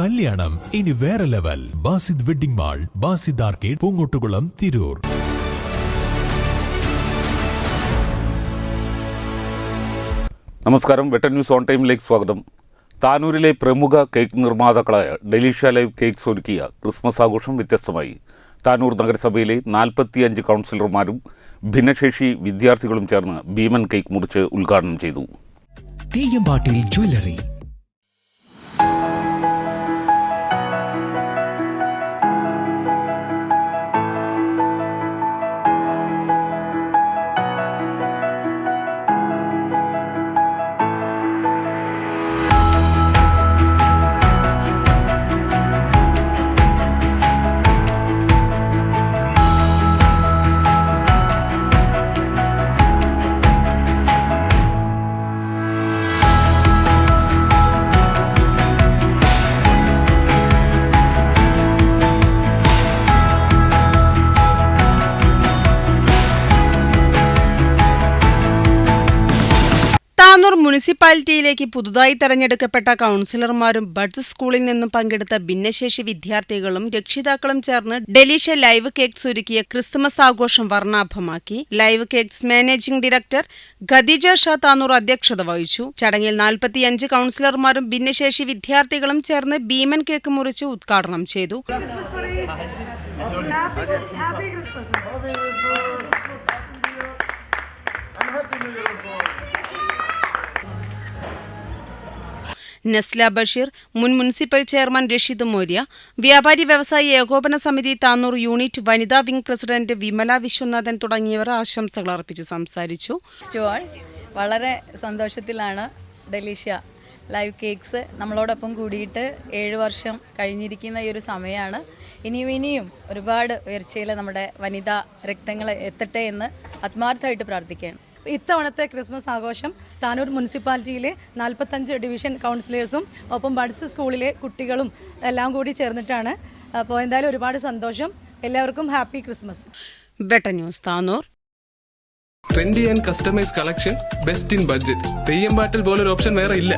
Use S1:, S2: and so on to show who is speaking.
S1: കല്യാണം ഇനി വേറെ level. Basid wedding mall, Basid arcade, Poongottukulam, Tirur.
S2: നമസ്കാരം. വെട്ടൻ ന്യൂസ് ഓൺ ടൈമിലേക്ക് സ്വാഗതം. താനൂരിലെ പ്രമുഖ കേക്ക് നിർമ്മാതാക്കളായ ഡെലീഷ്യ ലൈവ് കേക്ക്സ് ഒരുക്കിയ ക്രിസ്മസ് ആഘോഷം വ്യത്യസ്തമായി. താനൂർ നഗരസഭയിലെ 45 കൗൺസിലർമാരും ഭിന്നശേഷി വിദ്യാർത്ഥികളും ചേർന്ന് ഭീമൻ കേക്ക് മുറിച്ച് ഉദ്ഘാടനം ചെയ്തു.
S3: തെയ്യമ്പാട്ടിൽ ജ്വല്ലറി.
S4: താനൂർ മുനിസിപ്പാലിറ്റിയിലേക്ക് പുതുതായി തെരഞ്ഞെടുക്കപ്പെട്ട കൗൺസിലർമാരും ബഡ്സ് സ്കൂളിൽ നിന്നും പങ്കെടുത്ത ഭിന്നശേഷി വിദ്യാർത്ഥികളും രക്ഷിതാക്കളും ചേർന്ന് ഡെലീഷ്യ ലൈവ് കേക്ക്സ് ഒരുക്കിയ ക്രിസ്തുമസ് ആഘോഷം വർണ്ണാഭമാക്കി. Live cakes managing director Khadija Shah Tanur അധ്യക്ഷത വഹിച്ചു. ചടങ്ങിൽ 45 കൗൺസിലർമാരും ഭിന്നശേഷി വിദ്യാർത്ഥികളും ചേർന്ന് ഭീമൻ കേക്ക് മുറിച്ച് ഉദ്ഘാടനം ചെയ്തു. നസ്ല ബഷീർ, മുൻ മുനിസിപ്പൽ ചെയർമാൻ രഷീദ് മൗര്യ, വ്യാപാരി വ്യവസായി ഏകോപന സമിതി താനൂർ യൂണിറ്റ് വനിതാ വിംഗ് പ്രസിഡന്റ് വിമല വിശ്വനാഥൻ തുടങ്ങിയവർ ആശംസകൾ അർപ്പിച്ച് സംസാരിച്ചു.
S5: വളരെ സന്തോഷത്തിലാണ് ഡെലീഷ്യ ലൈവ് കേക്ക്സ് നമ്മളോടൊപ്പം കൂടിയിട്ട് 7 വർഷം കഴിഞ്ഞിരിക്കുന്ന ഈ ഒരു സമയമാണ്. ഇനിയും ഒരുപാട് ഉയർച്ചയിൽ നമ്മുടെ വനിതാ രക്തങ്ങൾ എത്തട്ടെ എന്ന് ആത്മാർത്ഥമായിട്ട് പ്രാർത്ഥിക്കുകയാണ്.
S6: ഇത്തവണത്തെ ക്രിസ്മസ് ആഘോഷം താനൂർ മുനിസിപ്പാലിറ്റിയിലെ 45 ഡിവിഷൻ കൗൺസിലേഴ്സും ഒപ്പം ബഡ്സ് സ്കൂളിലെ കുട്ടികളും എല്ലാം കൂടി ചേർന്നിട്ടാണ്. അപ്പോൾ എന്തായാലും ഒരുപാട് സന്തോഷം. എല്ലാവർക്കും happy Christmas.
S4: Vettan news Tanur.
S7: Trendy and customise collection, best in budget. തെയ്യമ്പാട്ടിൽ പോലൊരു ഓപ്ഷൻ വേറെ ഇല്ല.